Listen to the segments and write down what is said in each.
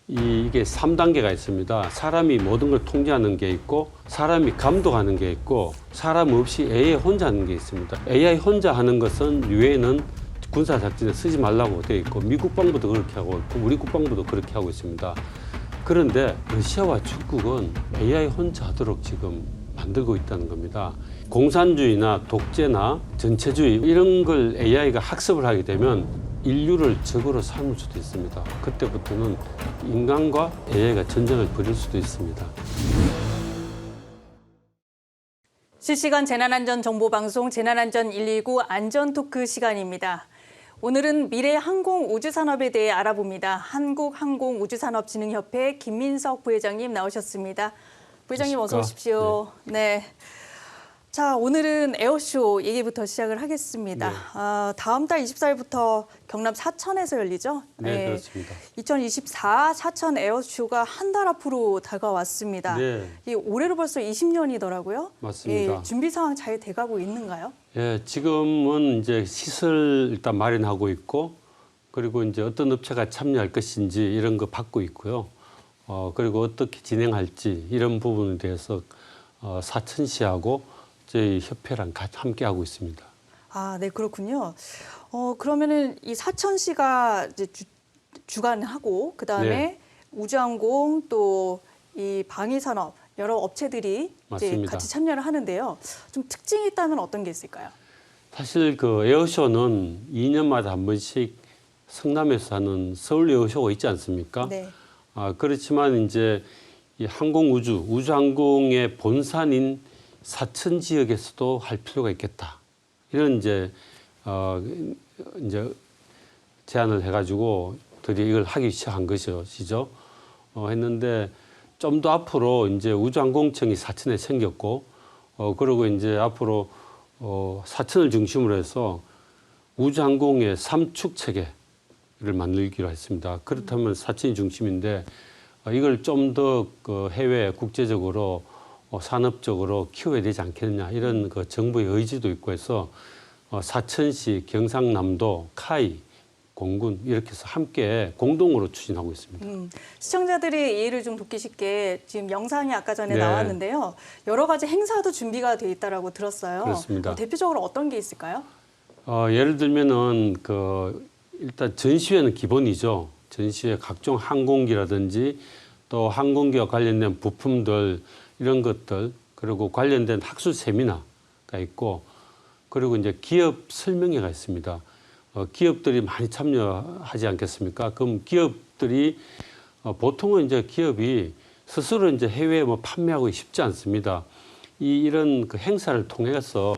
이게 3단계가 있습니다. 사람이 모든 걸 통제하는 게 있고, 사람이 감독하는 게 있고, 사람 없이 AI 혼자 하는 게 있습니다. AI 혼자 하는 것은 유엔은 군사작전에 쓰지 말라고 되어 있고, 미국 국방부도 그렇게 하고 있고, 우리 국방부도 그렇게 하고 있습니다. 그런데 러시아와 중국은 AI 혼자 하도록 지금 만들고 있다는 겁니다. 공산주의나 독재나 전체주의 이런 걸 AI가 학습을 하게 되면 인류를 적으로 삼을 수도 있습니다. 그때부터는 인간과 AI가 전쟁을 벌일 수도 있습니다. 실시간 재난안전정보방송 재난안전 119 안전토크 시간입니다. 오늘은 미래 항공우주산업에 대해 알아봅니다. 한국항공우주산업진흥협회 김민석 부회장님 나오셨습니다. 부회장님 어서 오십시오. 네. 자, 오늘은 에어쇼 얘기부터 시작을 하겠습니다. 네. 다음 달 24일부터 경남 사천에서 열리죠? 네, 그렇습니다. 2024 사천 에어쇼가 한 달 앞으로 다가왔습니다. 네. 올해로 벌써 20년이더라고요. 맞습니다. 준비 상황 잘 돼가고 있는가요? 예, 지금은 이제 시설 일단 마련하고 있고, 그리고 이제 어떤 업체가 참여할 것인지 이런 거 받고 있고요. 그리고 어떻게 진행할지 이런 부분에 대해서 사천시하고 저희 협회랑 같이 함께 하고 있습니다. 아, 네, 그렇군요. 그러면은 이 사천시가 이제 주관하고 그다음에 네. 우주항공 또 이 방위산업 여러 업체들이 이제 맞습니다. 같이 참여를 하는데요. 좀 특징이 있다면 어떤 게 있을까요? 사실 그 에어쇼는 2년마다 한 번씩 성남에서 하는 서울 에어쇼가 있지 않습니까? 네. 그렇지만 이제 이 우주항공의 본산인 사천 지역에서도 할 필요가 있겠다. 이런 이제 제안을 해가지고 드디어 이걸 하기 시작한 것이죠. 했는데 좀 더 앞으로 이제 우주항공청이 사천에 생겼고, 그리고 이제 앞으로 사천을 중심으로 해서 우주항공의 3축 체계를 만들기로 했습니다. 그렇다면 사천이 중심인데 이걸 좀 더 그 해외 국제적으로 산업적으로 키워야 되지 않겠느냐 이런 그 정부의 의지도 있고 해서 사천시, 경상남도, 카이, 공군 이렇게 해서 함께 공동으로 추진하고 있습니다. 시청자들이 이해를 좀 돕기 쉽게 지금 영상이 아까 전에 네. 나왔는데요. 여러 가지 행사도 준비가 돼 있다라고 들었어요. 그렇습니다. 대표적으로 어떤 게 있을까요? 예를 들면은 일단 전시회는 기본이죠. 전시회 각종 항공기라든지 또 항공기와 관련된 부품들 이런 것들 그리고 관련된 학술 세미나가 있고 그리고 이제 기업 설명회가 있습니다. 기업들이 많이 참여하지 않겠습니까? 그럼 기업들이 보통은 이제 기업이 스스로 이제 해외에 판매하기 쉽지 않습니다. 이런 그 행사를 통해서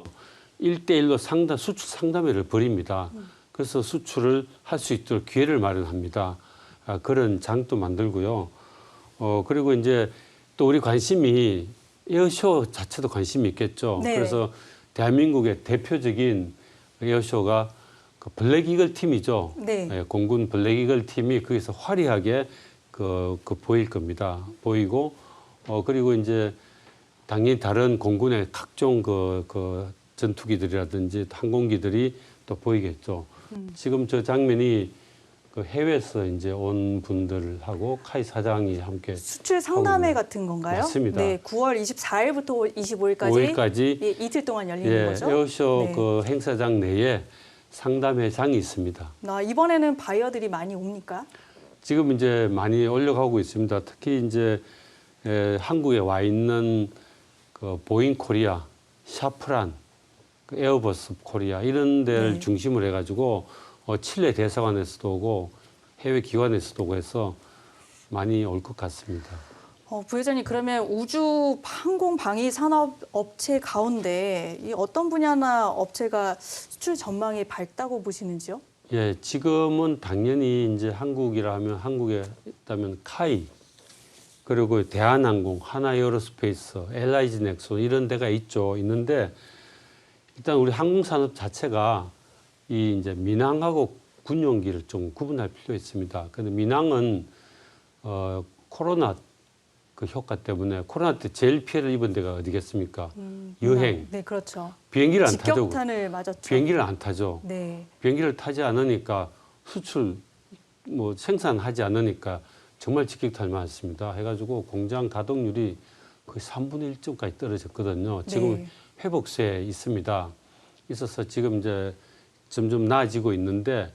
1대1로 수출 상담회를 벌입니다. 그래서 수출을 할 수 있도록 기회를 마련합니다. 그런 장도 만들고요. 그리고 이제 또 우리 관심이 에어쇼 자체도 관심이 있겠죠. 네. 그래서 대한민국의 대표적인 에어쇼가 그 블랙이글 팀이죠. 네. 공군 블랙이글 팀이 거기서 화려하게 보일 겁니다. 보이고 그리고 이제 당연히 다른 공군의 각종 전투기들이라든지 항공기들이 또 보이겠죠. 지금 저 장면이 그 해외에서 이제 온 분들하고 카이 사장이 함께 수출 상담회 같은 건가요? 맞습니다. 네, 9월 24일부터 25일까지 5일까지 이틀 동안 열리는 거죠? 에어쇼 네. 그 행사장 내에 상담회장이 있습니다. 이번에는 바이어들이 많이 옵니까? 지금 이제 많이 올려가고 있습니다. 특히 이제 한국에 와 있는 그 보잉 코리아, 샤프란, 그 에어버스 코리아 이런 데를 네. 중심으로 해가지고 칠레 대사관에서도 오고 해외 기관에서도 오고 해서 많이 올 것 같습니다. 부회장님 그러면 우주 항공 방위 산업 업체 가운데 이 어떤 분야나 업체가 수출 전망이 밝다고 보시는지요? 예, 지금은 당연히 이제 한국이라 하면 한국에 있다면 카이 그리고 대한항공, 하나에어로스페이스, LIG 넥슨 이런 데가 있는데 일단 우리 항공산업 자체가 이제 민항하고 군용기를 좀 구분할 필요가 있습니다. 근데 민항은 코로나 그 효과 때문에 코로나 때 제일 피해를 입은 데가 어디겠습니까? 여행. 네, 그렇죠. 비행기를 안 타죠. 직격탄을 맞았죠. 비행기를 안 타죠. 네. 비행기를 타지 않으니까 수출 생산하지 않으니까 정말 직격탄이 맞았습니다. 해가지고 공장 가동률이 거의 3분의 1점까지 떨어졌거든요. 지금 네. 회복세에 있습니다. 있어서 지금 이제 점점 나아지고 있는데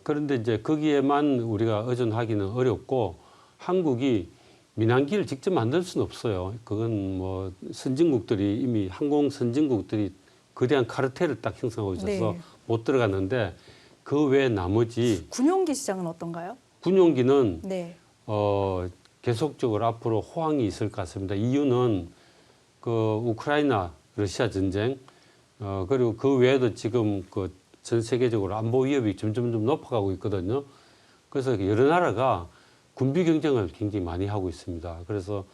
그런데 이제 거기에만 우리가 의존하기는 어렵고 한국이 민항기를 직접 만들 수는 없어요. 그건 뭐 선진국들이 이미 항공 선진국들이 거대한 카르텔을 딱 형성하고 있어서 네. 못 들어갔는데 그 외 나머지 군용기 시장은 어떤가요? 군용기는 네. 계속적으로 앞으로 호황이 있을 것 같습니다. 이유는 그 우크라이나 러시아 전쟁 그리고 그 외에도 지금 그 전 세계적으로 안보 위협이 점점 높아가고 있거든요. 그래서 여러 나라가 군비 경쟁을 굉장히 많이 하고 있습니다. 그래서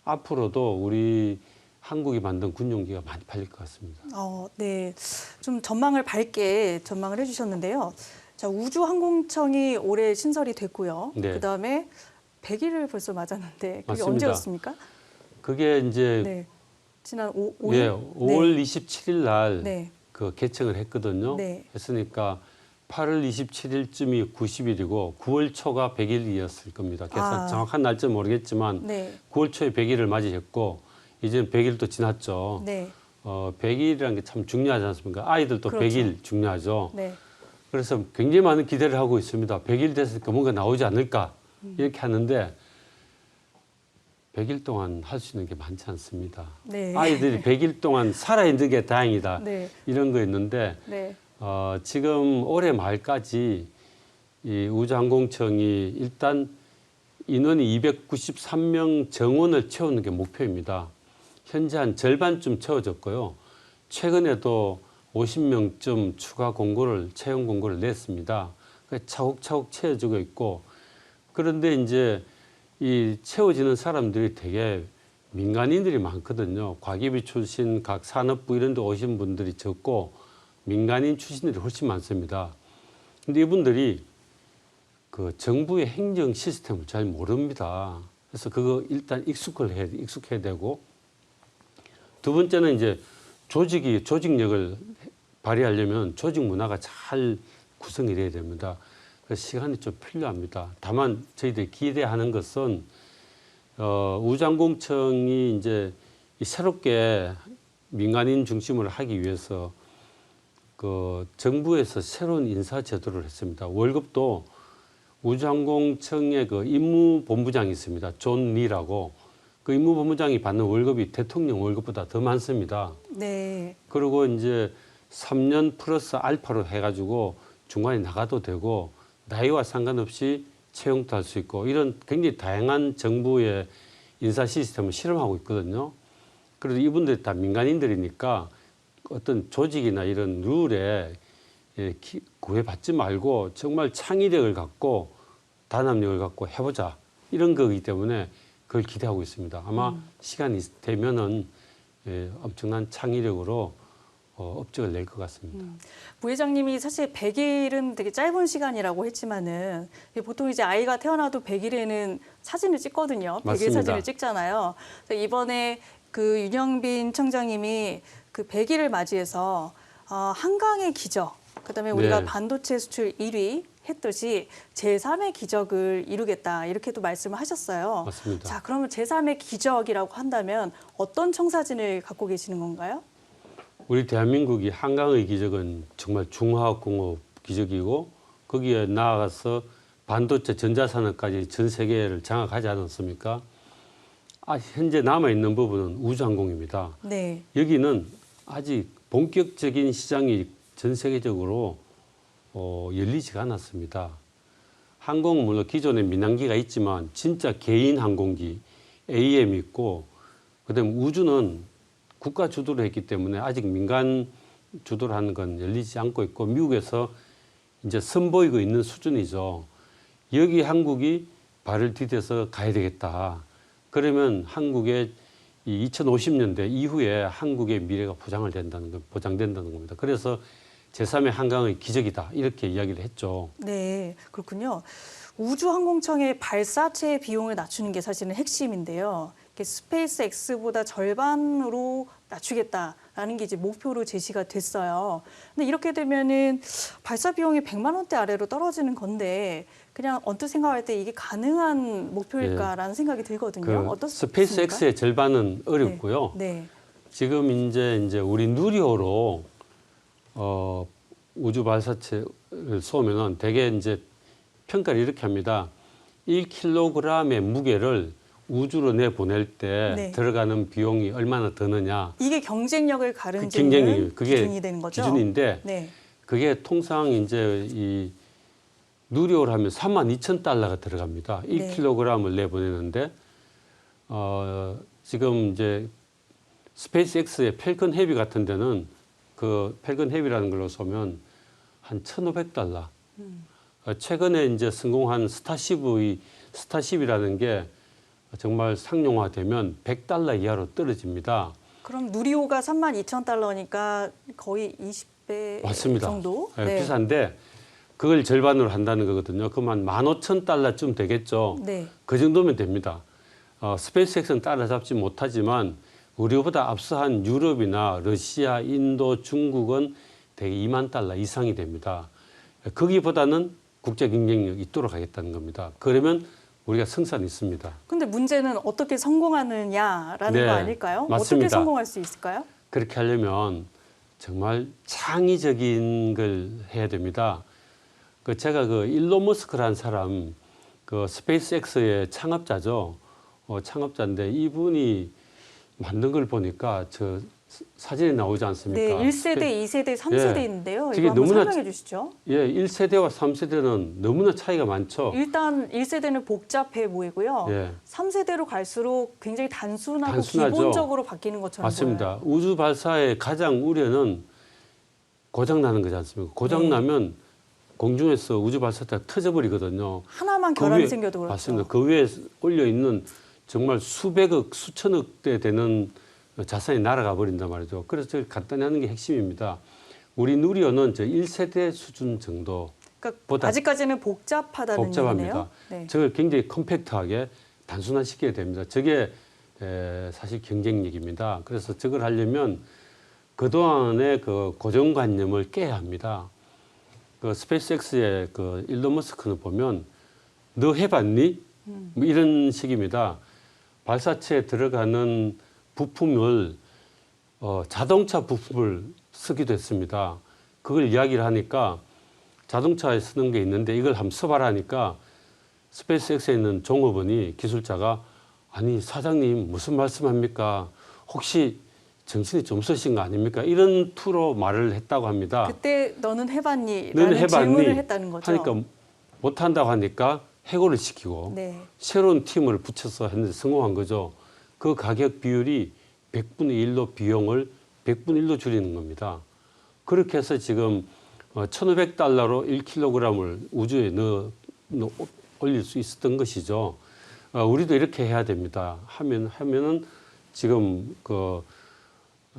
앞으로도 우리 한국이 만든 군용기가 많이 팔릴 것 같습니다. 네. 좀 전망을 밝게 전망을 해주셨는데요. 자, 우주항공청이 올해 신설이 됐고요. 네. 그다음에 100일을 벌써 맞았는데 그게 맞습니다. 언제였습니까? 그게 이제 네. 지난 5일? 예, 5월 27일 날 네. 그 개청을 했거든요. 네. 했으니까 8월 27일쯤이 90일이고 9월 초가 100일이었을 겁니다. 그래서 정확한 날짜 모르겠지만 네. 9월 초에 100일을 맞이했고 이제 100일도 지났죠. 네. 100일이라는 게 참 중요하지 않습니까? 아이들도 그렇죠. 100일 중요하죠. 네. 그래서 굉장히 많은 기대를 하고 있습니다. 100일 됐으니까 뭔가 나오지 않을까 이렇게 하는데 100일 동안 할 수 있는 게 많지 않습니다. 네. 아이들이 100일 동안 살아있는 게 다행이다. 네. 이런 거였는데 네. 지금 올해 말까지 이 우주항공청이 일단 인원이 293명 정원을 채우는 게 목표입니다. 현재 한 절반쯤 채워졌고요. 최근에도 50명쯤 추가 채용 공고를 냈습니다. 차곡차곡 채워지고 있고 그런데 이제 이 채워지는 사람들이 되게 민간인들이 많거든요. 과기비 출신 각 산업부 이런 데 오신 분들이 적고 민간인 출신들이 훨씬 많습니다. 근데 이분들이 그 정부의 행정 시스템을 잘 모릅니다. 그래서 그거 일단 익숙해야 되고 두 번째는 이제 조직력을 발휘하려면 조직 문화가 잘 구성이 돼야 됩니다. 그래서 시간이 좀 필요합니다. 다만 저희들이 기대하는 것은 우주항공청이 이제 새롭게 민간인 중심으로 하기 위해서 그 정부에서 새로운 인사 제도를 했습니다. 월급도 우주항공청의 그 임무본부장이 있습니다. 존 리라고 그 임무본부장이 받는 월급이 대통령 월급보다 더 많습니다. 네. 그리고 이제 3년 플러스 알파로 해가지고 중간에 나가도 되고 나이와 상관없이 채용도 할 수 있고 이런 굉장히 다양한 정부의 인사 시스템을 실험하고 있거든요. 그래도 이분들이 다 민간인들이니까 어떤 조직이나 이런 룰에 구애받지 말고 정말 창의력을 갖고 단합력을 갖고 해보자 이런 거기 때문에 그걸 기대하고 있습니다. 아마 시간이 되면은 엄청난 창의력으로 업적을 낼 것 같습니다. 부회장님이 사실 100일은 되게 짧은 시간이라고 했지만은 보통 이제 아이가 태어나도 100일에는 사진을 찍거든요. 100일 맞습니다. 사진을 찍잖아요. 그래서 이번에 그 윤영빈 청장님이 그 100일을 맞이해서 한강의 기적, 그다음에 우리가 네. 반도체 수출 1위 했듯이 제3의 기적을 이루겠다 이렇게도 말씀을 하셨어요. 맞습니다. 자, 그러면 제3의 기적이라고 한다면 어떤 청사진을 갖고 계시는 건가요? 우리 대한민국이 한강의 기적은 정말 중화학공업 기적이고 거기에 나아가서 반도체 전자산업까지 전 세계를 장악하지 않았습니까? 현재 남아있는 부분은 우주항공입니다. 네. 여기는 아직 본격적인 시장이 전 세계적으로 열리지가 않았습니다. 항공은 물론 기존에 민항기가 있지만 진짜 개인 항공기 AM 있고 그다음에 우주는 국가 주도로 했기 때문에 아직 민간 주도로 하는 건 열리지 않고 있고 미국에서 이제 선보이고 있는 수준이죠. 여기 한국이 발을 디뎌서 가야 되겠다. 그러면 한국의 이 2050년대 이후에 한국의 미래가 보장된다는 겁니다. 그래서 제3의 한강의 기적이다. 이렇게 이야기를 했죠. 네, 그렇군요. 우주항공청의 발사체 비용을 낮추는 게 사실은 핵심인데요. 스페이스 X보다 절반으로 낮추겠다라는 게 이제 목표로 제시가 됐어요. 근데 이렇게 되면은 발사 비용이 100만 원대 아래로 떨어지는 건데 그냥 언뜻 생각할 때 이게 가능한 목표일까라는 생각이 들거든요. 어떻습니까? 스페이스X의 절반은 어렵고요. 네. 지금 이제 우리 누리호로 우주 발사체를 쏘면은 대개 이제 평가를 이렇게 합니다. 1kg의 무게를 우주로 내보낼 때 네. 들어가는 비용이 얼마나 드느냐. 이게 경쟁력을 가르는 그게 기준이 되는 거죠. 기준인데 네. 그게 통상 이제 이 누리호를 하면 32,000달러가 들어갑니다. 네. 1kg을 내보내는데 지금 이제 스페이스X의 펠컨 헤비 같은 데는 그 펠컨 헤비라는 걸로 쏘면 한 1,500달러. 최근에 이제 성공한 스타쉽이라는 게 정말 상용화되면 100달러 이하로 떨어집니다. 그럼 누리호가 32,000달러니까 거의 20배 맞습니다. 정도? 네, 비싼데 그걸 절반으로 한다는 거거든요. 그러면 15,000달러쯤 되겠죠. 네. 그 정도면 됩니다. 스페이스X는 따라잡지 못하지만 우리보다 앞서한 유럽이나 러시아, 인도, 중국은 대개 2만 달러 이상이 됩니다. 거기보다는 국제 경쟁력이 있도록 하겠다는 겁니다. 그러면 우리가 승산이 있습니다. 근데 문제는 어떻게 성공하느냐라는 네, 거 아닐까요? 맞습니다. 어떻게 성공할 수 있을까요? 그렇게 하려면 정말 창의적인 걸 해야 됩니다. 제가 일론 머스크라는 사람, 스페이스X의 창업자죠. 창업자인데 이분이 만든 걸 보니까 저 사진에 나오지 않습니까? 네, 1세대, 2세대, 3세대 있는데요. 저게 이거 한번 너무나 설명해 주시죠. 예, 1세대와 3세대는 너무나 차이가 많죠. 일단 1세대는 복잡해 보이고요. 예. 3세대로 갈수록 굉장히 단순하고 단순하죠. 기본적으로 바뀌는 것처럼 맞습니다. 보여요. 우주 발사의 가장 우려는 고장 나는 거지 않습니까? 고장 네. 나면 공중에서 우주 발사체가 터져버리거든요. 하나만 그 결함이 위에- 생겨도 그렇죠. 맞습니다. 그 위에 올려 있는 정말 수백억, 수천억 대 되는 자산이 날아가 버린단 말이죠. 그래서 저 간단히 하는 게 핵심입니다. 우리 누리호는 저 1세대 수준 정도 그러니까 보다 아직까지는 복잡하다는 복잡합니다. 얘기네요. 네. 저걸 굉장히 컴팩트하게 단순화시켜야 됩니다. 저게 사실 경쟁력입니다. 그래서 저걸 하려면 그동안의 그 고정관념을 깨야 합니다. 스페이스X의 일론 머스크는 보면 너 해봤니? 뭐 이런 식입니다. 발사체에 들어가는 부품을 자동차 부품을 쓰기도 했습니다. 그걸 이야기를 하니까 자동차에 쓰는 게 있는데 이걸 한번 써봐라 하니까 스페이스X에 있는 종업원이 기술자가 아니 사장님 무슨 말씀합니까? 혹시 정신이 좀 쓰신 거 아닙니까? 이런 투로 말을 했다고 합니다. 그때 너는 해봤니? 너는 라는 해봤니? 질문을 했다는 거죠. 하니까 못한다고 하니까 해고를 시키고 네. 새로운 팀을 붙여서 했는데 성공한 거죠. 그 가격 비율이 100분의 1로 비용을 100분의 1로 줄이는 겁니다. 그렇게 해서 지금 1,500달러로 1kg을 우주에 올릴 수 있었던 것이죠. 우리도 이렇게 해야 됩니다. 하면은 지금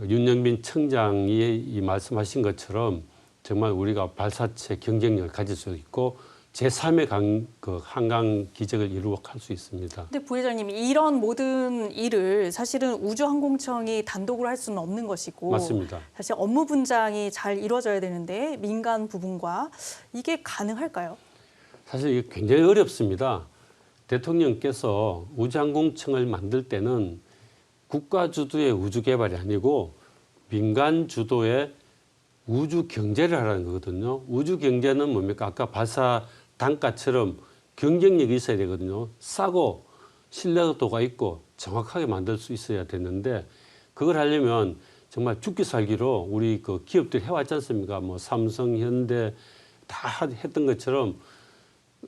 윤영빈 청장이 이 말씀하신 것처럼 정말 우리가 발사체 경쟁력을 가질 수 있고 제3의 한강 기적을 이루어갈 수 있습니다. 근데 부회장님 이런 모든 일을 사실은 우주항공청이 단독으로 할 수는 없는 것이고 맞습니다. 사실 업무 분장이 잘 이루어져야 되는데 민간 부분과 이게 가능할까요? 사실 이게 굉장히 어렵습니다. 대통령께서 우주항공청을 만들 때는 국가 주도의 우주 개발이 아니고 민간 주도의 우주 경제를 하라는 거거든요. 우주 경제는 뭡니까? 아까 발사 단가처럼 경쟁력이 있어야 되거든요. 싸고 신뢰도가 있고 정확하게 만들 수 있어야 되는데 그걸 하려면 정말 죽기 살기로 우리 기업들이 해왔지 않습니까? 뭐 삼성, 현대 다 했던 것처럼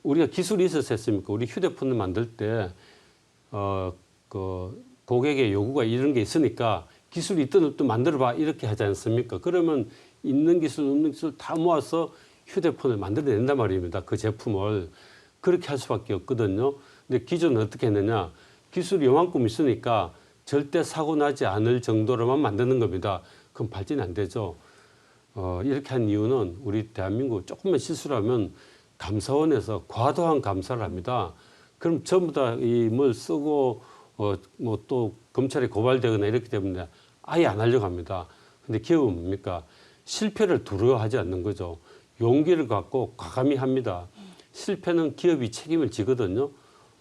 우리가 기술이 있어서 했습니까? 우리 휴대폰을 만들 때 고객의 요구가 이런 게 있으니까 기술이 있던 것도 만들어봐 이렇게 하지 않습니까? 그러면 있는 기술, 없는 기술 다 모아서 휴대폰을 만들어낸단 말입니다. 그 제품을. 그렇게 할 수밖에 없거든요. 근데 기존은 어떻게 했느냐. 기술이 요만큼 있으니까 절대 사고 나지 않을 정도로만 만드는 겁니다. 그럼 발전이 안 되죠. 이렇게 한 이유는 우리 대한민국 조금만 실수를 하면 감사원에서 과도한 감사를 합니다. 그럼 전부 다 이 뭘 쓰고 뭐 또 검찰에 고발되거나 이렇게 되면 아예 안 하려고 합니다. 근데 기업은 뭡니까? 실패를 두려워하지 않는 거죠. 용기를 갖고 과감히 합니다. 실패는 기업이 책임을 지거든요.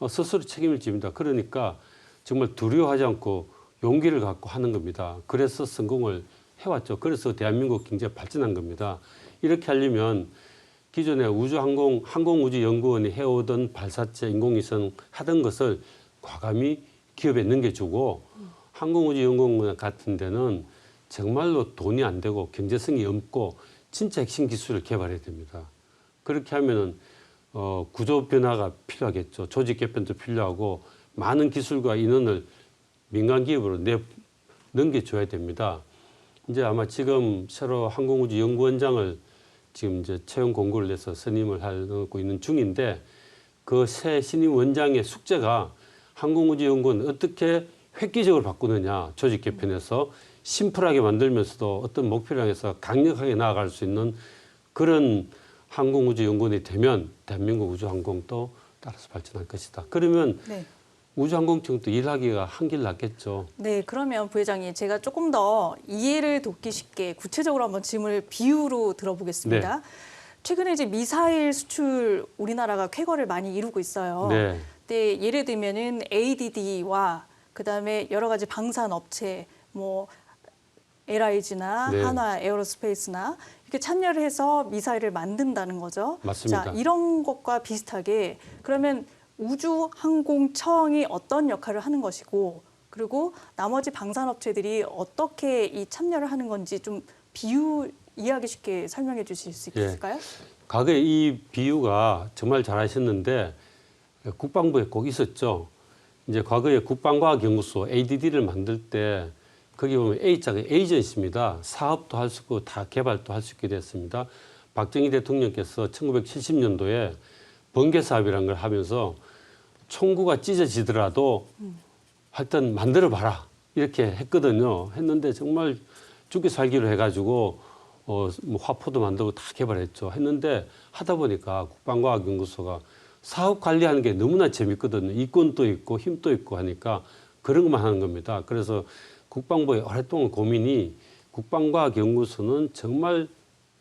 스스로 책임을 집니다. 그러니까 정말 두려워하지 않고 용기를 갖고 하는 겁니다. 그래서 성공을 해왔죠. 그래서 대한민국 경제가 발전한 겁니다. 이렇게 하려면 기존에 항공우주연구원이 해오던 발사체, 인공위성 하던 것을 과감히 기업에 넘겨주고 항공우주연구원 같은 데는 정말로 돈이 안 되고 경제성이 없고 진짜 핵심 기술을 개발해야 됩니다. 그렇게 하면은 구조 변화가 필요하겠죠. 조직 개편도 필요하고 많은 기술과 인원을 민간 기업으로 넘겨줘야 됩니다. 이제 아마 지금 새로 항공우주연구원장을 지금 이제 채용 공고를 내서 선임을 하고 있는 중인데 그 새 신임 원장의 숙제가 항공우주연구원 어떻게 획기적으로 바꾸느냐, 조직 개편에서 심플하게 만들면서도 어떤 목표를 향해서 강력하게 나아갈 수 있는 그런 항공우주연구원이 되면 대한민국 우주항공도 따라서 발전할 것이다. 그러면 네. 우주항공청도 일하기가 한길 낫겠죠. 네, 그러면 부회장님 제가 조금 더 이해를 돕기 쉽게 구체적으로 한번 질문을 비유로 들어보겠습니다. 네. 최근에 이제 미사일 수출 우리나라가 쾌거를 많이 이루고 있어요. 네. 근데 예를 들면은 ADD와 그다음에 여러 가지 방산 업체 뭐 LIG나 네. 한화 에어로스페이스나 이렇게 참여를 해서 미사일을 만든다는 거죠. 맞습니다. 자, 이런 것과 비슷하게 그러면 우주항공청이 어떤 역할을 하는 것이고 그리고 나머지 방산업체들이 어떻게 이 참여를 하는 건지 좀 이해하기 쉽게 설명해 주실 수 있을까요? 과거에 이 비유가 정말 잘하셨는데 국방부에 꼭 있었죠. 이제 과거에 국방과학연구소 ADD를 만들 때 거기 보면 A자가 에이전시입니다. 사업도 할 수 있고 다 개발도 할 수 있게 됐습니다. 박정희 대통령께서 1970년도에 번개 사업이라는 걸 하면서 총구가 찢어지더라도 하여튼 만들어 봐라 이렇게 했거든요. 했는데 정말 죽기 살기로 해가지고 뭐 화포도 만들고 다 개발했죠. 했는데 하다 보니까 국방과학연구소가 사업 관리하는 게 너무나 재밌거든요. 이권도 있고 힘도 있고 하니까 그런 것만 하는 겁니다. 그래서 국방부의 오랫동안 고민이 국방과학연구소는 정말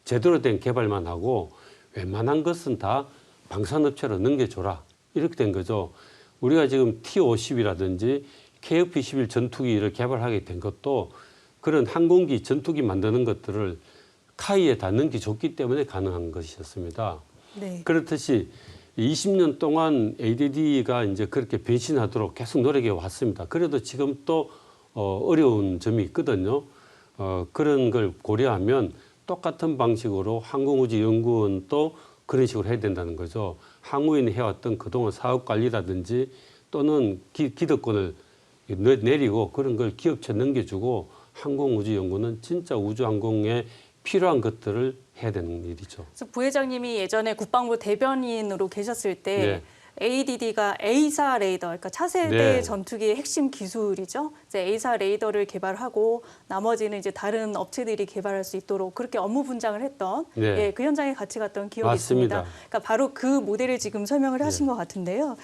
제대로 된 개발만 하고 웬만한 것은 다 방산업체로 넘겨줘라. 이렇게 된 거죠. 우리가 지금 T-50이라든지 KF-21 전투기를 개발하게 된 것도 그런 항공기, 전투기 만드는 것들을 카이에 다 넘겨줬기 때문에 가능한 것이었습니다. 네. 그렇듯이 20년 동안 ADD가 이제 그렇게 변신하도록 계속 노력해 왔습니다. 그래도 지금 또 어려운 점이 있거든요. 그런 걸 고려하면 똑같은 방식으로 항공우주연구원도 그런 식으로 해야 된다는 거죠. 항우인이 해왔던 그동안 사업관리라든지 또는 기득권을 내리고 그런 걸 기업체 넘겨주고 항공우주연구는 진짜 우주항공에 필요한 것들을 해야 되는 일이죠. 그래서 부회장님이 예전에 국방부 대변인으로 계셨을 때 네. ADD가 A사 레이더, 그러니까 차세대 네. 전투기의 핵심 기술이죠. 이제 A사 레이더를 개발하고 나머지는 이제 다른 업체들이 개발할 수 있도록 그렇게 업무 분장을 했던 네. 예, 그 현장에 같이 갔던 기억이 맞습니다. 있습니다. 그러니까 바로 그 모델을 지금 설명을 하신 것 같은데요.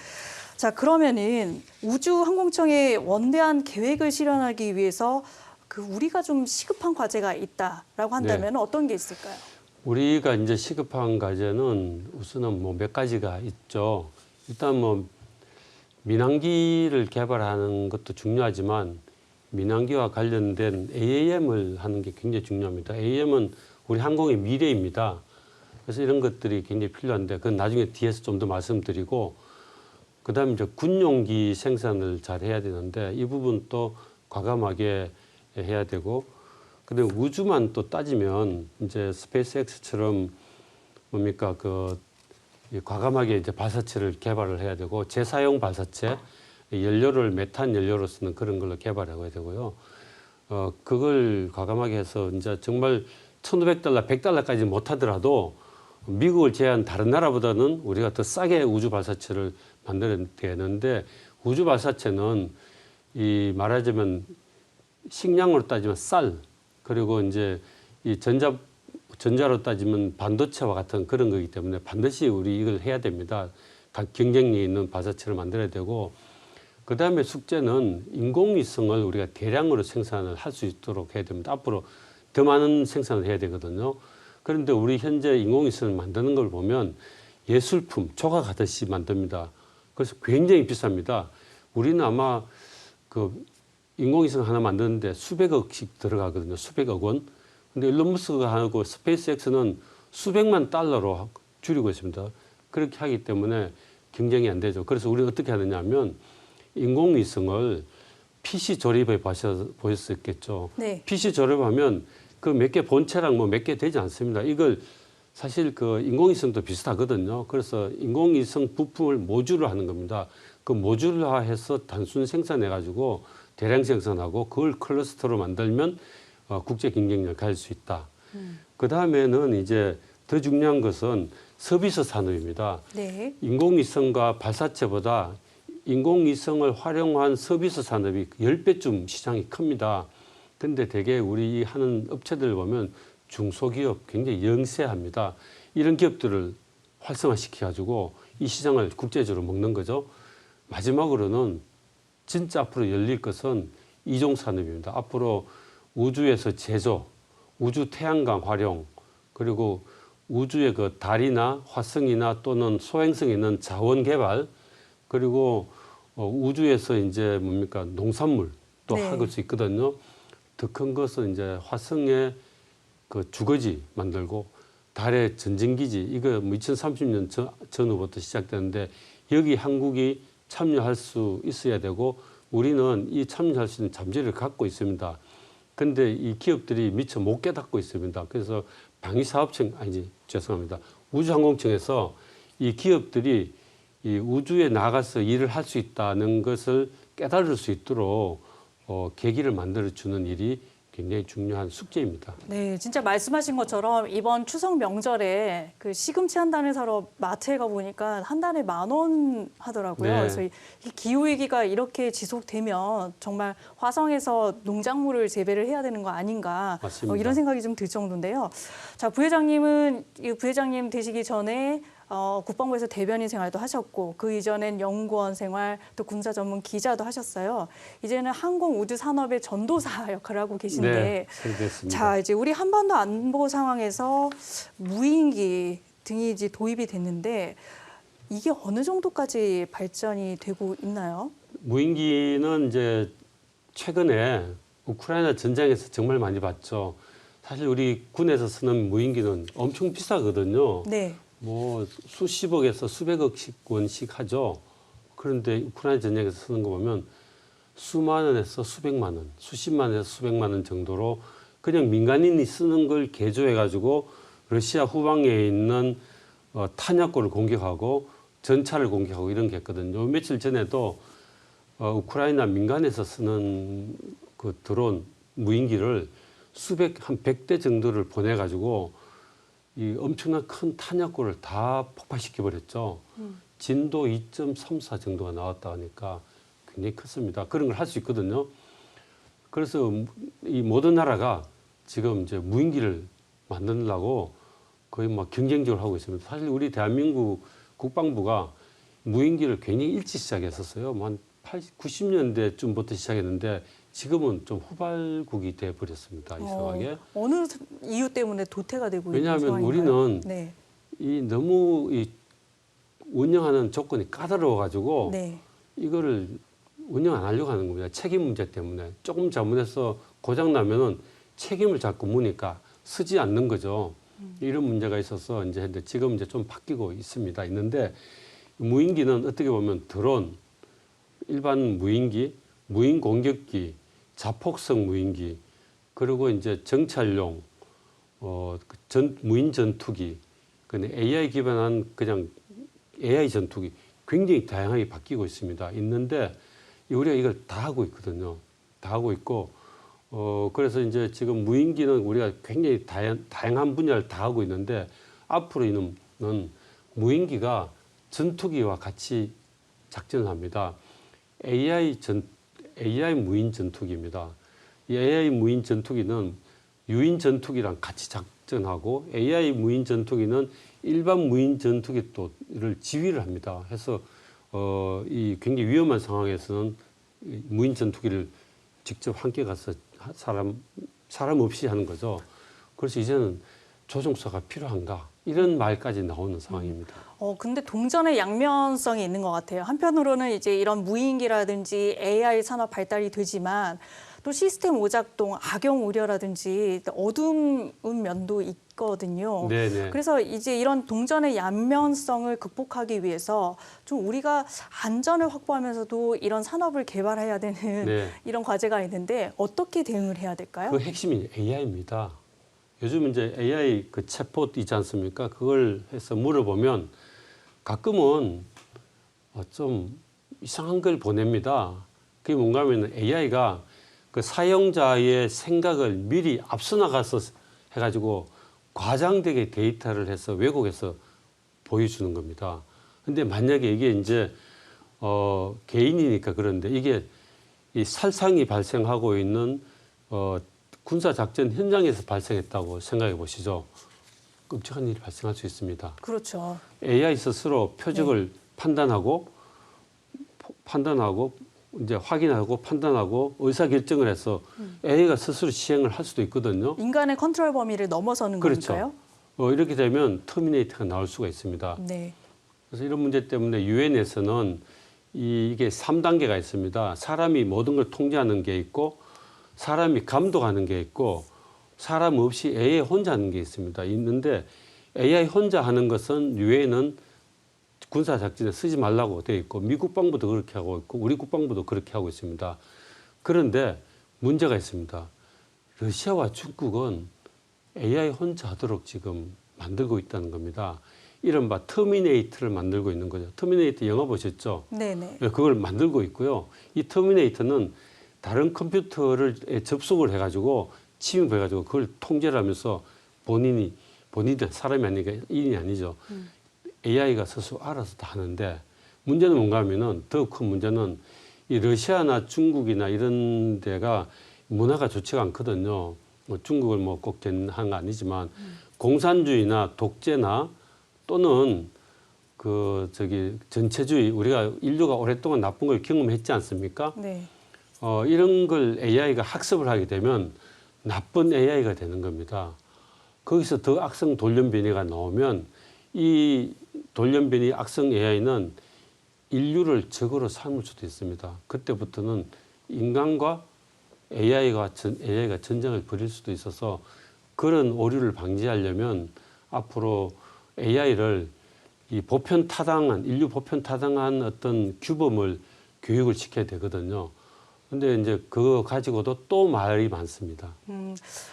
자, 그러면은 우주항공청의 원대한 계획을 실현하기 위해서 그 우리가 좀 시급한 과제가 있다라고 한다면 어떤 게 있을까요? 우리가 이제 시급한 과제는 우선은 뭐 몇 가지가 있죠. 일단 뭐 민항기를 개발하는 것도 중요하지만 민항기와 관련된 AAM을 하는 게 굉장히 중요합니다. AAM은 우리 항공의 미래입니다. 그래서 이런 것들이 굉장히 필요한데 그건 나중에 뒤에서 좀 더 말씀드리고 그다음에 이제 군용기 생산을 잘 해야 되는데 이 부분 또 과감하게 해야 되고 근데 우주만 또 따지면 이제 스페이스X처럼 뭡니까 과감하게 이제 발사체를 개발을 해야 되고 재사용 발사체 연료를 메탄 연료로 쓰는 그런 걸로 개발해야 되고요. 그걸 과감하게 해서 이제 정말 $1,500, $100까지 못 하더라도 미국을 제외한 다른 나라보다는 우리가 더 싸게 우주 발사체를 만들어야 되는데 우주 발사체는 이 말하자면 식량으로 따지면 쌀 그리고 이제 이 전자로 따지면 반도체와 같은 그런 거기 때문에 반드시 우리 이걸 해야 됩니다. 경쟁력 있는 발사체를 만들어야 되고 그다음에 숙제는 인공위성을 우리가 대량으로 생산을 할 수 있도록 해야 됩니다. 앞으로 더 많은 생산을 해야 되거든요. 그런데 우리 현재 인공위성을 만드는 걸 보면 예술품, 조각하듯이 만듭니다. 그래서 굉장히 비쌉니다. 우리는 아마 그 인공위성 하나 만드는데 수백억씩 들어가거든요. 수백억 원. 근데 일론 머스크가 하고 스페이스X는 수백만 달러로 줄이고 있습니다. 그렇게 하기 때문에 경쟁이 안 되죠. 그래서 우리는 어떻게 하느냐 하면 인공위성을 PC 조립해 보셨겠죠. 네. PC 조립하면 그 몇 개 본체랑 뭐 몇 개 되지 않습니다. 이걸 사실 그 인공위성도 비슷하거든요. 그래서 인공위성 부품을 모듈을 하는 겁니다. 그 모듈화해서 단순 생산해 가지고 대량 생산하고 그걸 클러스터로 만들면 국제 경쟁력을 가질 수 있다. 그 다음에는 이제 더 중요한 것은 서비스 산업입니다. 네. 인공위성과 발사체보다 인공위성을 활용한 서비스 산업이 10배쯤 시장이 큽니다. 근데 대개 우리 하는 업체들 보면 중소기업 굉장히 영세합니다. 이런 기업들을 활성화시켜가지고 이 시장을 국제적으로 먹는 거죠. 마지막으로는 진짜 앞으로 열릴 것은 이종 산업입니다. 앞으로 우주에서 제조, 우주 태양광 활용, 그리고 우주의 그 달이나 화성이나 또는 소행성에 있는 자원 개발, 그리고 우주에서 이제 뭡니까 농산물 또 네. 할 수 있거든요. 더 큰 것은 이제 화성에 그 주거지 만들고 달의 전진기지 이거 뭐 2030년 전후부터 시작되는데 여기 한국이 참여할 수 있어야 되고 우리는 이 참여할 수 있는 잠재력을 갖고 있습니다. 근데 이 기업들이 미처 못 깨닫고 있습니다. 그래서 방위사업청 아니지 죄송합니다. 우주항공청에서 이 기업들이 이 우주에 나가서 일을 할 수 있다는 것을 깨달을 수 있도록 계기를 만들어 주는 일이 굉장히 중요한 숙제입니다. 네, 진짜 말씀하신 것처럼 이번 추석 명절에 그 시금치 한 단을 사러 마트에 가 보니까 한 단에 10,000원 하더라고요. 네. 그래서 이 기후위기가 이렇게 지속되면 정말 화성에서 농작물을 재배를 해야 되는 거 아닌가 맞습니다. 이런 생각이 좀 들 정도인데요. 자, 부회장님은 이 부회장님 되시기 전에 국방부에서 대변인 생활도 하셨고 그 이전엔 연구원 생활 또 군사 전문 기자도 하셨어요. 이제는 항공 우주 산업의 전도사 역할을 하고 계신데 네, 그렇습니다. 자, 이제 우리 한반도 안보 상황에서 무인기 등이 이제 도입이 됐는데 이게 어느 정도까지 발전이 되고 있나요? 무인기는 이제 최근에 우크라이나 전쟁에서 정말 많이 봤죠. 사실 우리 군에서 쓰는 무인기는 엄청 비싸거든요. 네. 뭐 수십억에서 수백억씩 원씩 하죠. 그런데 우크라이나 전쟁에서 쓰는 거 보면 수만 원에서 수백만 원, 수십만 원에서 수백만 원 정도로 그냥 민간인이 쓰는 걸 개조해 가지고 러시아 후방에 있는 탄약고를 공격하고 전차를 공격하고 이런 게 했거든요. 며칠 전에도 우크라이나 민간에서 쓰는 그 드론 무인기를 한 100대 정도를 보내 가지고 이 엄청난 큰 탄약고를 다 폭파시켜 버렸죠. 진도 2.34 정도가 나왔다 하니까 굉장히 컸습니다. 그런 걸 할 수 있거든요. 그래서 이 모든 나라가 지금 이제 무인기를 만들려고 거의 막 경쟁적으로 하고 있습니다. 사실 우리 대한민국 국방부가 무인기를 굉장히 일찍 시작했었어요. 한 90년대쯤부터 시작했는데 지금은 좀 후발국이 돼 버렸습니다. 이상하게. 어느 이유 때문에 도태가 되고 있는 왜냐하면 상황인가요? 우리는 네. 이 너무 이 운영하는 조건이 까다로워 가지고 네. 이거를 운영 안 하려고 하는 겁니다. 책임 문제 때문에 조금 잘못해서 고장 나면은 책임을 자꾸 무니까 쓰지 않는 거죠. 이런 문제가 있어서 이제 근데 지금 이제 좀 바뀌고 있는데 무인기는 어떻게 보면 드론, 일반 무인기, 무인 공격기, 자폭성 무인기, 그리고 이제 정찰용, 무인 전투기, 근데 AI 기반한 그냥 AI 전투기 굉장히 다양하게 바뀌고 있는데 우리가 이걸 다 하고 있거든요. 다 하고 있고, 그래서 이제 지금 무인기는 우리가 굉장히 다양한 분야를 다 하고 있는데 앞으로는 무인기가 전투기와 같이 작전을 합니다. AI 무인 전투기입니다. 이 AI 무인 전투기는 유인 전투기랑 같이 작전하고 AI 무인 전투기는 일반 무인 전투기를 지휘를 합니다. 해서 이 굉장히 위험한 상황에서는 이 무인 전투기를 직접 함께 가서 사람 없이 하는 거죠. 그래서 이제는 조종사가 필요한가 이런 말까지 나오는 상황입니다. 근데 동전의 양면성이 있는 것 같아요. 한편으로는 이제 이런 무인기라든지 AI 산업 발달이 되지만 또 시스템 오작동, 악용 우려라든지 어두운 면도 있거든요. 네네. 그래서 이제 이런 동전의 양면성을 극복하기 위해서 좀 우리가 안전을 확보하면서도 이런 산업을 개발해야 되는 네. 이런 과제가 있는데 어떻게 대응을 해야 될까요? 그 핵심이 AI입니다. 요즘 이제 AI 그 챗봇 있지 않습니까? 그걸 해서 물어보면 가끔은 좀 이상한 걸 보냅니다. 그게 뭔가 하면 AI가 그 사용자의 생각을 미리 앞서 나가서 해가지고 과장되게 데이터를 해서 왜곡해서 보여주는 겁니다. 근데 만약에 이게 이제 개인이니까 그런데 이게 이 살상이 발생하고 있는 군사작전 현장에서 발생했다고 생각해 보시죠. 끔찍한 일이 발생할 수 있습니다. 그렇죠. AI 스스로 표적을 판단하고 이제 확인하고 판단하고 의사결정을 해서 AI가 스스로 시행을 할 수도 있거든요. 인간의 컨트롤 범위를 넘어서는 그렇죠. 거니까요. 이렇게 되면 터미네이터가 나올 수가 있습니다. 네. 그래서 이런 문제 때문에 유엔에서는 이게 3단계가 있습니다. 사람이 모든 걸 통제하는 게 있고 사람이 감독하는 게 있고 사람 없이 AI 혼자 하는 게 있습니다. 있는데 AI 혼자 하는 것은 유엔은 군사작전에 쓰지 말라고 되어 있고 미 국방부도 그렇게 하고 있고 우리 국방부도 그렇게 하고 있습니다. 그런데 문제가 있습니다. 러시아와 중국은 AI 혼자 하도록 지금 만들고 있다는 겁니다. 이른바 터미네이터를 만들고 있는 거죠. 터미네이터 영화 보셨죠? 네네. 그걸 만들고 있고요. 이 터미네이터는 다른 컴퓨터를 접속을 해가지고 침입해가지고 그걸 통제를 하면서 본인이 사람이 아니니까 인이 아니죠. AI가 스스로 알아서 다 하는데 문제는 뭔가 하면은 더 큰 문제는 이 러시아나 중국이나 이런 데가 문화가 좋지가 않거든요. 뭐 중국을 뭐 꼭 하는 거 아니지만 공산주의나 독재나 또는 전체주의 우리가 인류가 오랫동안 나쁜 걸 경험했지 않습니까? 네. 이런 걸 AI가 학습을 하게 되면 나쁜 AI가 되는 겁니다. 거기서 더 악성 돌연변이가 나오면 이 돌연변이 악성 AI는 인류를 적으로 삼을 수도 있습니다. 그때부터는 인간과 AI가 전쟁을 벌일 수도 있어서 그런 오류를 방지하려면 앞으로 AI를 인류 보편 타당한 어떤 규범을 교육을 시켜야 되거든요. 근데 이제 그거 가지고도 또 말이 많습니다.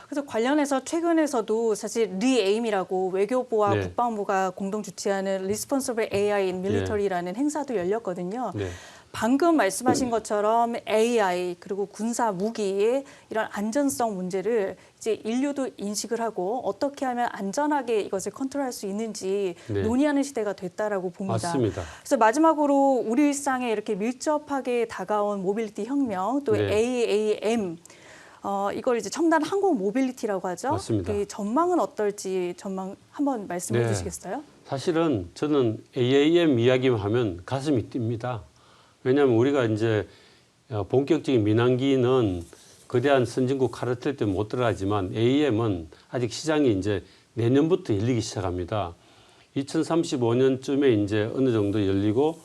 그래서 관련해서 최근에서도 사실 리에임이라고 외교부와 네. 국방부가 공동 주최하는 Responsible AI in Military라는 행사도 열렸거든요. 네. 방금 말씀하신 것처럼 AI 그리고 군사 무기의 이런 안전성 문제를 이제 인류도 인식을 하고 어떻게 하면 안전하게 이것을 컨트롤할 수 있는지 네. 논의하는 시대가 됐다라고 봅니다. 맞습니다. 그래서 마지막으로 우리 일상에 이렇게 밀접하게 다가온 모빌리티 혁명 또 네. AAM 이걸 이제 첨단 항공 모빌리티라고 하죠. 맞습니다. 그 전망은 어떨지 전망 한번 말씀해 네. 주시겠어요? 사실은 저는 AAM 이야기만 하면 가슴이 뜁니다. 왜냐하면 우리가 이제 본격적인 민항기는 거대한 선진국 카르텔 때문에 못 들어가지만 AAM은 아직 시장이 이제 내년부터 열리기 시작합니다. 2035년쯤에 이제 어느 정도 열리고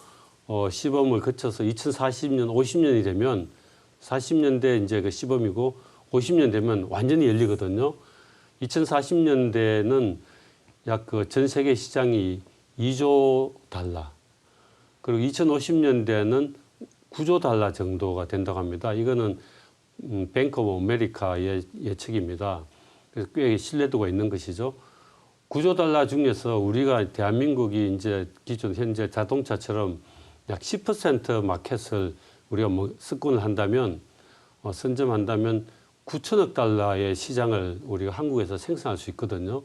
시범을 거쳐서 2040년, 50년이 되면 40년대 이제 그 시범이고 50년 되면 완전히 열리거든요. 2040년대는 약 그 전 세계 시장이 2조 달러. 그리고 2050년대는 9조 달러 정도가 된다고 합니다. 이거는 뱅크 오브 아메리카의 예측입니다. 그래서 꽤 신뢰도가 있는 것이죠. 9조 달러 중에서 우리가 대한민국이 이제 기존 현재 자동차처럼 약 10% 마켓을 우리가 뭐 석권을 한다면 선점한다면 9천억 달러의 시장을 우리가 한국에서 생산할 수 있거든요.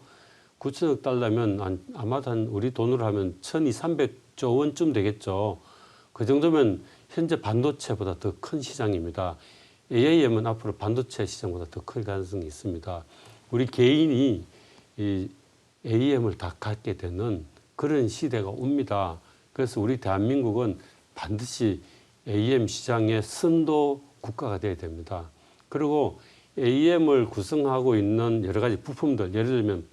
9천억 달러면 아마도 한 우리 돈으로 하면 1,200~300조 원쯤 되겠죠. 그 정도면 현재 반도체보다 더 큰 시장입니다. AIM은 앞으로 반도체 시장보다 더 클 가능성이 있습니다. 우리 개인이 이 AIM을 다 갖게 되는 그런 시대가 옵니다. 그래서 우리 대한민국은 반드시 AM 시장의 선도 국가가 돼야 됩니다. 그리고 AM을 구성하고 있는 여러 가지 부품들, 예를 들면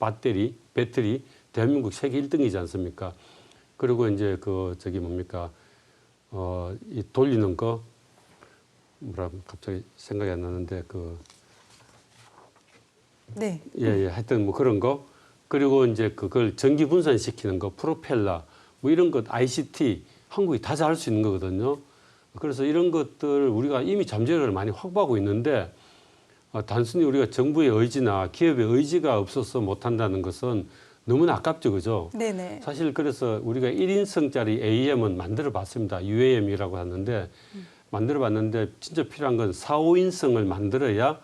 배터리, 대한민국 세계 1등이지 않습니까? 그리고 이제 이 돌리는 거, 갑자기 생각이 안 나는데, 네. 하여튼 뭐 그런 거. 그리고 이제 그걸 전기 분산시키는 거, 프로펠러, 뭐 이런 것, ICT, 한국이 다 잘할 수 있는 거거든요. 그래서 이런 것들 우리가 이미 잠재력을 많이 확보하고 있는데, 단순히 우리가 정부의 의지나 기업의 의지가 없어서 못한다는 것은 너무나 아깝죠, 그죠? 네네. 사실 그래서 우리가 1인승짜리 AM은 만들어 봤습니다. UAM이라고 하는데, 만들어 봤는데 진짜 필요한 건 4, 5인승을 만들어야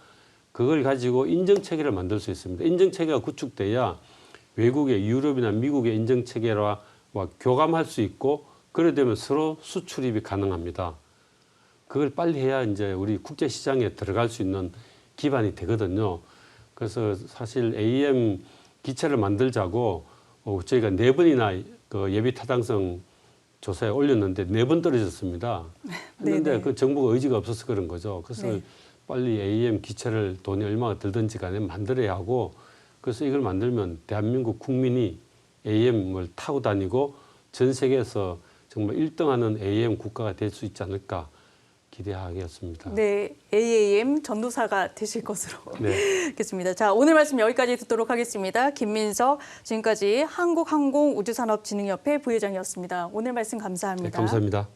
그걸 가지고 인증체계를 만들 수 있습니다. 인증체계가 구축돼야 외국의 유럽이나 미국의 인증체계와 교감할 수 있고, 그래 되면 서로 수출입이 가능합니다. 그걸 빨리 해야 이제 우리 국제시장에 들어갈 수 있는 기반이 되거든요. 그래서 사실 AM 기체를 만들자고 저희가 4번이나 그 예비 타당성 조사에 올렸는데 4번 떨어졌습니다. 했는데 그 정부가 의지가 없어서 그런 거죠. 그래서 네. 빨리 AM 기체를 돈이 얼마가 들든지 간에 만들어야 하고, 그래서 이걸 만들면 대한민국 국민이 AM을 타고 다니고 전 세계에서 정말 1등하는 AM 국가가 될 수 있지 않을까 기대하겠습니다. 네, AAM 전도사가 되실 것으로 네. 알겠습니다. 자, 오늘 말씀 여기까지 듣도록 하겠습니다. 김민석, 지금까지 한국항공우주산업진흥협회 부회장이었습니다. 오늘 말씀 감사합니다. 네, 감사합니다.